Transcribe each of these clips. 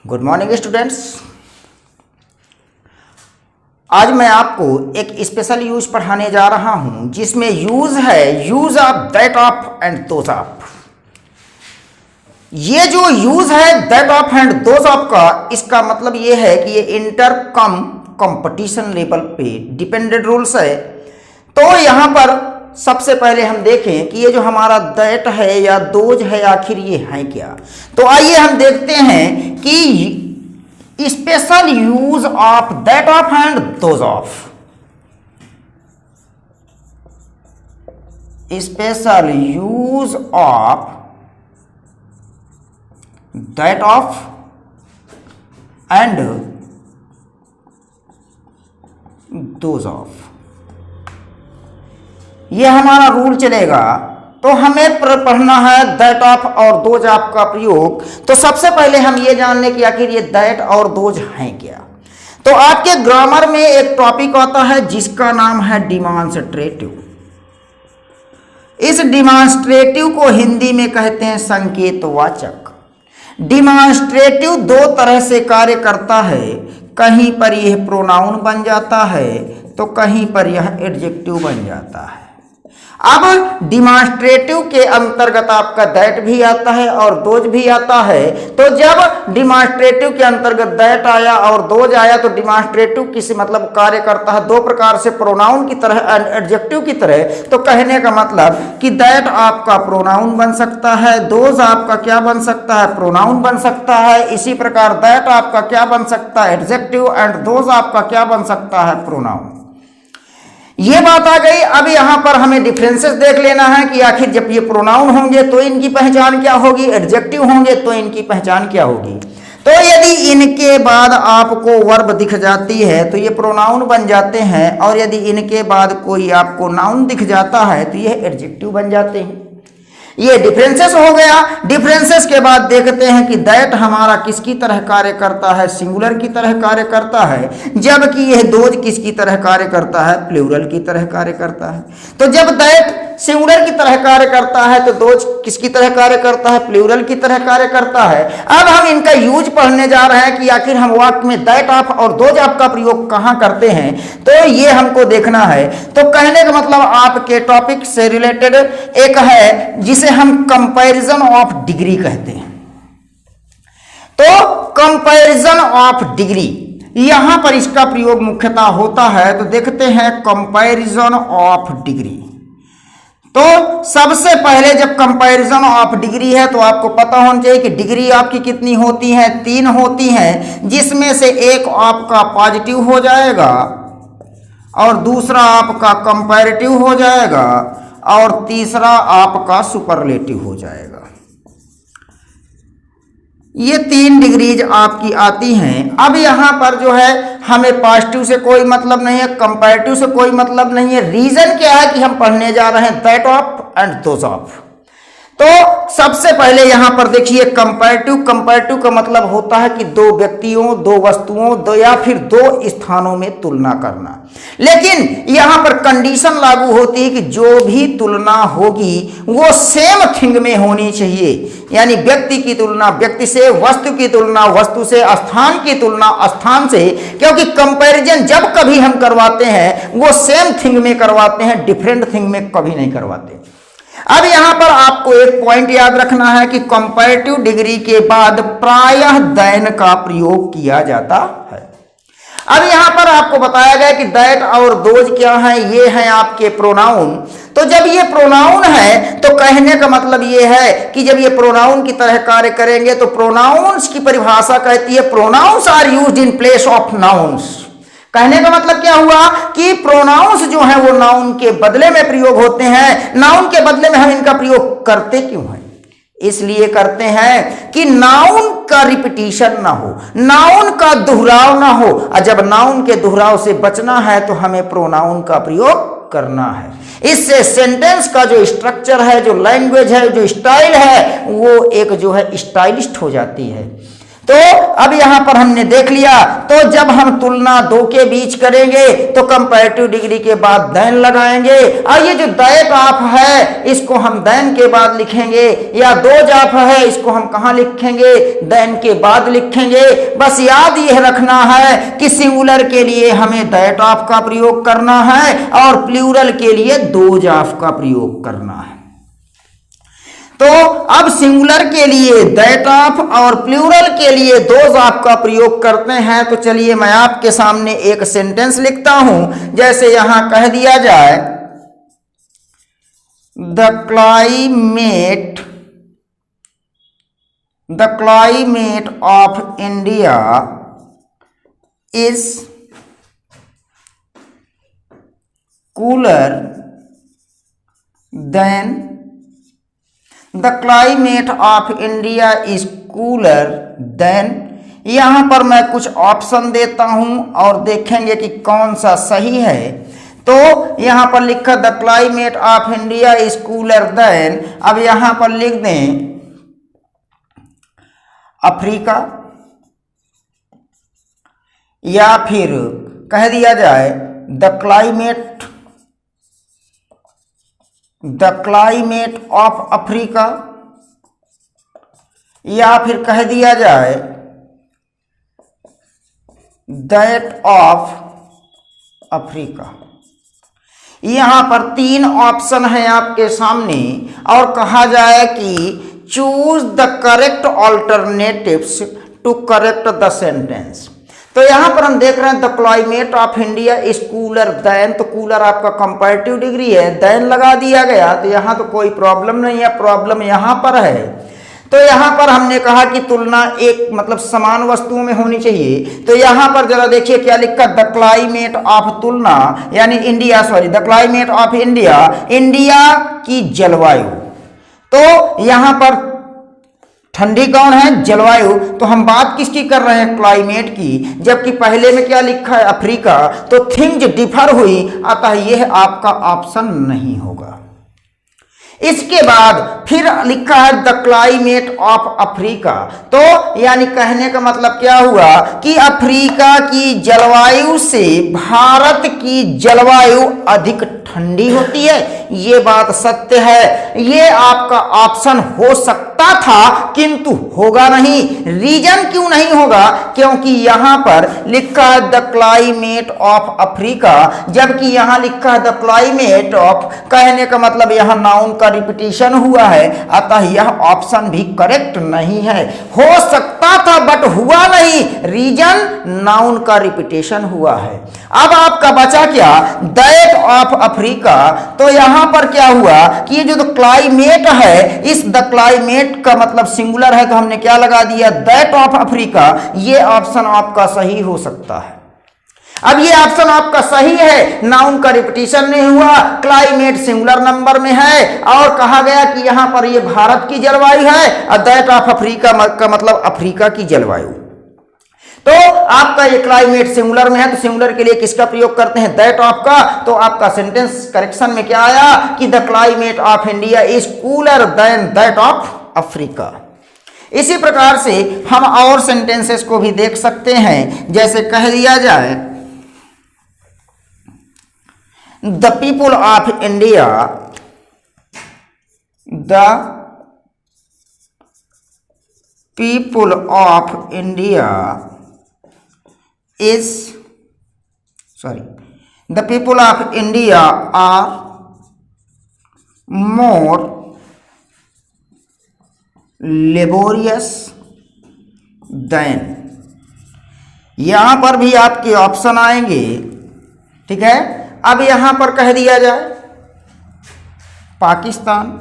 Good morning students. आज मैं आपको एक स्पेशल यूज पढ़ाने जा रहा हूं जिसमें यूज है use of that of and those of. ये जो यूज है that of and those of का, इसका मतलब ये है कि ये इंटर कंपटीशन लेवल पे डिपेंडेंट रूल्स है। तो यहां पर सबसे पहले हम देखें कि ये जो हमारा दैट है या दोज है आखिर ये है क्या। तो आइए हम देखते हैं कि special use of that of and those of. Special use of that of and those of, ये हमारा रूल चलेगा। तो हमें पढ़ना है दैट ऑफ और दोज ऑफ का प्रयोग। तो सबसे पहले हम ये जान लें कि आखिर ये दैट और दोज हैं क्या। तो आपके ग्रामर में एक टॉपिक आता है जिसका नाम है डिमॉन्स्ट्रेटिव। इस डिमॉन्स्ट्रेटिव को हिंदी में कहते हैं संकेतवाचक। डिमॉन्स्ट्रेटिव दो तरह से कार्य करता है, कहीं पर यह प्रोनाउन बन जाता है तो कहीं पर यह एडजेक्टिव बन जाता है। अब डिमॉन्स्ट्रेटिव के अंतर्गत आपका दैट भी आता है और दोज भी आता है। तो जब डिमॉन्स्ट्रेटिव के अंतर्गत दैट आया और दोज आया तो डिमॉन्स्ट्रेटिव किसी मतलब कार्य करता है दो प्रकार से, प्रोनाउन की तरह एंड एडजेक्टिव की तरह। तो कहने का मतलब कि दैट आपका प्रोनाउन बन सकता है, दोज आपका क्या बन सकता है, प्रोनाउन बन सकता है। इसी प्रकार दैट आपका क्या बन सकता है, एडजेक्टिव, एंड दोज आपका क्या बन सकता है, प्रोनाउन। ये बात आ गई। अब यहां पर हमें डिफरेंसेस देख लेना है कि आखिर जब ये प्रोनाउन होंगे तो इनकी पहचान क्या होगी, एडजेक्टिव होंगे तो इनकी पहचान क्या होगी। तो यदि इनके बाद आपको वर्ब दिख जाती है तो ये प्रोनाउन बन जाते हैं, और यदि इनके बाद कोई आपको नाउन दिख जाता है तो ये एडजेक्टिव बन जाते हैं। ये डिफरेंसेस हो गया। डिफरेंसेस के बाद देखते हैं कि दैट हमारा किसकी तरह कार्य करता है, सिंगुलर की तरह कार्य करता है, जबकि यह दोज किसकी तरह कार्य करता है, प्लूरल की तरह कार्य करता है। तो जब दैट सिंगुलर की तरह कार्य करता है तो दोज किसकी तरह कार्य करता है, प्लूरल की तरह कार्य करता है। अब हम इनका यूज पढ़ने जा रहे हैं कि आखिर हम वाक्य में दैट ऑफ और दोज ऑफ का प्रयोग कहां करते हैं, तो ये हमको देखना है। तो कहने का मतलब आपके टॉपिक से रिलेटेड एक है जिसे हम कंपैरिजन ऑफ डिग्री कहते हैं। तो कंपैरिजन ऑफ डिग्री, यहां पर इसका प्रयोग मुख्यतः होता है। तो देखते हैं कंपैरिजन ऑफ डिग्री। तो सबसे पहले जब कंपैरिजन ऑफ डिग्री है तो आपको पता होना चाहिए कि डिग्री आपकी कितनी होती है, 3 होती हैं, जिसमें से एक आपका पॉजिटिव हो जाएगा और दूसरा आपका कंपैरेटिव हो जाएगा और तीसरा आपका सुपरलेटिव हो जाएगा। ये 3 डिग्रीज आपकी आती हैं। अब यहां पर जो है हमें पॉजिटिव से कोई मतलब नहीं है, कंपैरेटिव से कोई मतलब नहीं है। रीजन क्या है कि हम पढ़ने जा रहे हैं that of and those of. तो सबसे पहले यहां पर देखिए कंपैरेटिव। कंपैरेटिव का मतलब होता है कि दो व्यक्तियों, दो वस्तुओं, दो या फिर 2 स्थानों में तुलना करना। लेकिन यहां पर कंडीशन लागू होती है कि जो भी तुलना होगी वो सेम थिंग में होनी चाहिए। यानी व्यक्ति की तुलना व्यक्ति से, वस्तु की तुलना वस्तु से, स्थान की तुलना स्थान से। क्योंकि कंपैरिजन जब कभी हम करवाते हैं वो सेम थिंग में करवाते हैं, डिफरेंट थिंग में कभी नहीं करवाते। अब यहां पर आपको एक पॉइंट याद रखना है कि कंपैरेटिव डिग्री के बाद प्रायः देन का प्रयोग किया जाता है। अब यहां पर आपको बताया गया कि दैट और दोज क्या हैं, ये हैं आपके प्रोनाउन। तो जब ये प्रोनाउन है तो कहने का मतलब ये है कि जब ये प्रोनाउन की तरह कार्य करेंगे तो प्रोनाउंस की परिभाषा कहती है pronouns are used in place of nouns. कहने का मतलब क्या हुआ कि प्रोनाउंस जो है वो नाउन के बदले में प्रयोग होते हैं। नाउन के बदले में हम इनका प्रयोग करते क्यों हैं? इसलिए करते हैं कि नाउन का रिपीटिशन ना हो, नाउन का दोहराव ना हो। और जब नाउन के दोहराव से बचना है तो हमें प्रोनाउन का प्रयोग करना है। इससे सेंटेंस का जो स्ट्रक्चर है, जो लैंग्वेज है, जो स्टाइल है, वो एक जो है स्टाइलिस्ट हो जाती है। तो अब यहां पर हमने देख लिया, तो जब हम तुलना दो के बीच करेंगे तो कंपैरेटिव डिग्री के बाद देन लगाएंगे, और ये जो दैट ऑफ है इसको हम देन के बाद लिखेंगे, या दोज ऑफ है इसको हम कहां लिखेंगे, देन के बाद लिखेंगे। बस याद यह रखना है कि सिंगुलर के लिए हमें दैट ऑफ का प्रयोग करना है और प्लूरल के लिए दोज ऑफ का प्रयोग करना है। तो अब सिंगुलर के लिए दैट ऑफ और प्लूरल के लिए दोज ऑफ का प्रयोग करते हैं। तो चलिए मैं आपके सामने एक सेंटेंस लिखता हूं, जैसे यहां कह दिया जाए the climate of India is cooler then the climate of India is cooler then. यहां पर मैं कुछ ऑप्शन देता हूं और देखेंगे कि कौन सा सही है। तो यहां पर लिखा the climate of India is cooler then, अब यहां पर लिख दें अफ्रीका, या फिर कह दिया जाए द क्लाइमेट ऑफ अफ्रीका, या फिर कह दिया जाए दैट ऑफ अफ्रीका। यहां पर तीन ऑप्शन है आपके सामने और कहा जाए कि choose the correct alternatives to correct the sentence. तो यहां पर हम देख रहे हैं the climate of India is cooler than, तो कूलर आपका कंपैरेटिव डिग्री है, देन लगा दिया गया, तो यहां तो कोई प्रॉब्लम नहीं है, प्रॉब्लम यहां पर है। तो यहां पर हमने कहा कि तुलना एक मतलब समान वस्तुओं में होनी चाहिए। तो यहां पर जरा देखिए क्या लिखा, द क्लाइमेट ऑफ तुलना यानी India, the climate of India, India की जलवायु। तो यहां पर ठंडी कौन है, जलवायु। तो हम बात किसकी कर रहे हैं, क्लाइमेट की, जबकि पहले में क्या लिखा है, अफ्रीका। तो थिंग्स डिफर हुई, अतः यह आपका ऑप्शन नहीं होगा। इसके बाद फिर लिखा है द क्लाइमेट ऑफ अफ्रीका। तो यानी कहने का मतलब क्या हुआ कि अफ्रीका की जलवायु से भारत की जलवायु अधिक ठंडी होती है। ये बात सत्य है, ये आपका ऑप्शन हो सकता था किंतु होगा नहीं। रीजन क्यों नहीं होगा, क्योंकि यहां पर लिखा है द क्लाइमेट ऑफ अफ्रीका, जबकि यहां लिखा है द क्लाइमेट ऑफ, कहने का मतलब यहां नाउन का रिपीटिशन हुआ है, अतः यह ऑप्शन भी करेक्ट नहीं है। हो सकता था बट हुआ नहीं, रीजन नाउन का रिपीटिशन हुआ है। अब आपका बचा क्या, दैट ऑफ अफ्रीका। तो यहां पर क्या हुआ कि ये जो क्लाइमेट है, इस द क्लाइमेट का मतलब सिंगुलर है, तो हमने क्या लगा दिया, दैट ऑफ अफ्रीका। ये ऑप्शन आपका सही हो सकता है। अब ये ऑप्शन आपका सही है, नाउन का रिपीटिशन नहीं हुआ, क्लाइमेट सिंगुलर नंबर में है, और कहा गया कि यहां पर ये भारत की जलवायु है, और दैट ऑफ अफ्रीका का मतलब अफ्रीका की जलवायु। तो आपका ये क्लाइमेट सिंगुलर में है, तो सिंगुलर के लिए किसका प्रयोग करते हैं, दैट ऑफ का। तो आपका सेंटेंस करेक्शन में क्या आया कि the climate of India is cooler then that of Africa. इसी प्रकार से हम और सेंटेंसेस को भी देख सकते हैं, जैसे कह दिया जाए the people of India, the people of India is the people of India are more laborious than। यहां पर भी आपके ऑप्शन आएंगे, ठीक है। अब यहां पर कह दिया जाए पाकिस्तान,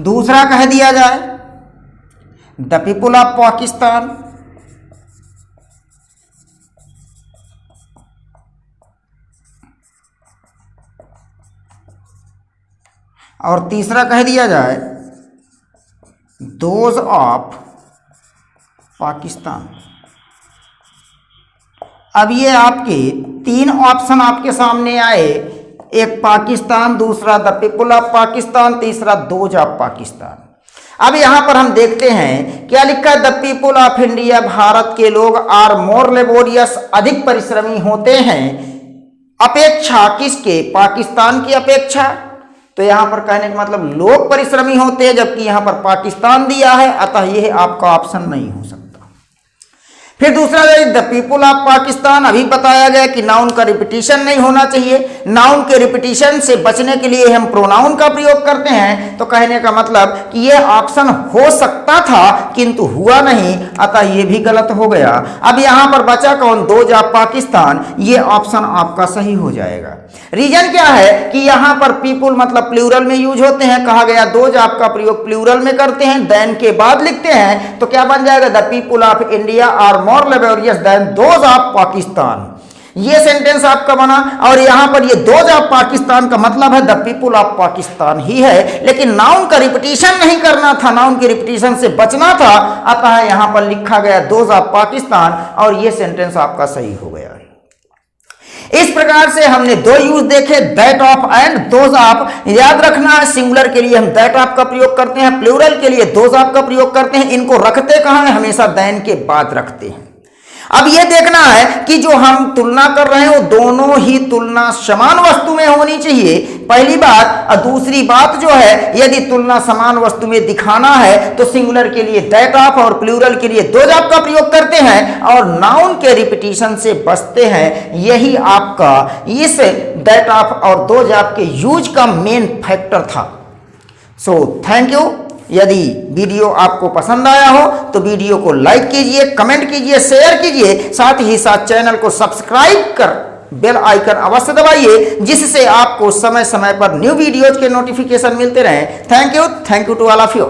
दूसरा कह दिया जाए द पीपुल ऑफ पाकिस्तान, और तीसरा कह दिया जाए दोज ऑफ पाकिस्तान। अब ये आपके तीन ऑप्शन आपके सामने आए, एक पाकिस्तान, दूसरा द पीपुल ऑफ पाकिस्तान, तीसरा दोज ऑफ पाकिस्तान। अब यहां पर हम देखते हैं क्या लिखा है, the people of India, Bharat के लोग आर मोर लेबोरियस, अधिक परिश्रमी होते हैं, अपेक्षा किसके, पाकिस्तान की अपेक्षा। तो यहां पर कहने का मतलब लोग परिश्रमी होते हैं, जबकि यहां पर पाकिस्तान दिया है, अतः यह आपका ऑप्शन नहीं हो सकता। फिर दूसरा द पीपुल ऑफ पाकिस्तान, अभी बताया गया कि नाउन का रिपीटिशन नहीं होना चाहिए। नाउन के रिपीटिशन से बचने के लिए हम प्रोनाउन का प्रयोग करते हैं। तो कहने का मतलब कि यह ऑप्शन हो सकता था किंतु हुआ नहीं, अतः यह भी गलत हो गया। अब यहां पर बचा कौन, दोज ऑफ पाकिस्तान, यह ऑप्शन आपका सही हो जाएगा। रीजन क्या है कि यहां पर पीपुल मतलब प्लूरल में यूज होते हैं, कहा गया दोज आपका प्रयोग प्लूरल में करते हैं, देन के बाद लिखते हैं, तो क्या बन जाएगा, the people of India are more laborious than those of Pakistan. ये सेंटेंस आपका बना, और यहां पर ये दोज ऑफ पाकिस्तान का मतलब है द पीपुल ऑफ पाकिस्तान ही है, लेकिन नाउन का रिपीटिशन नहीं करना था, नाउन के रिपीटिशन से बचना था, अतः यहां पर लिखा गया दोज ऑफ पाकिस्तान, और ये सेंटेंस आपका सही हो गया। इस प्रकार से हमने दो यूज देखे, that of and those of. याद रखना है, सिंगुलर के लिए हम दैट ऑफ का प्रयोग करते हैं, प्लूरल के लिए दोज ऑफ का प्रयोग करते हैं। इनको रखते कहां है, हमेशा देन के बाद रखते हैं। अब यह देखना है कि जो हम तुलना कर रहे हैं वो दोनों ही तुलना समान वस्तु में होनी चाहिए, पहली बात। और दूसरी बात जो है, यदि तुलना समान वस्तु में दिखाना है तो सिंगुलर के लिए दैट ऑफ और प्लूरल के लिए दोज ऑफ का प्रयोग करते हैं, और नाउन के रिपीटिशन से बचते हैं। यही आपका इस दैट ऑफ और दोज ऑफ के यूज का मेन फैक्टर था। So thank you. यदि वीडियो आपको पसंद आया हो तो वीडियो को लाइक कीजिए, कमेंट कीजिए, शेयर कीजिए, साथ ही साथ चैनल को सब्सक्राइब कर बेल आइकन अवश्य दबाइए, जिससे आपको समय समय पर न्यू वीडियोज के नोटिफिकेशन मिलते रहें। Thank you to all of you.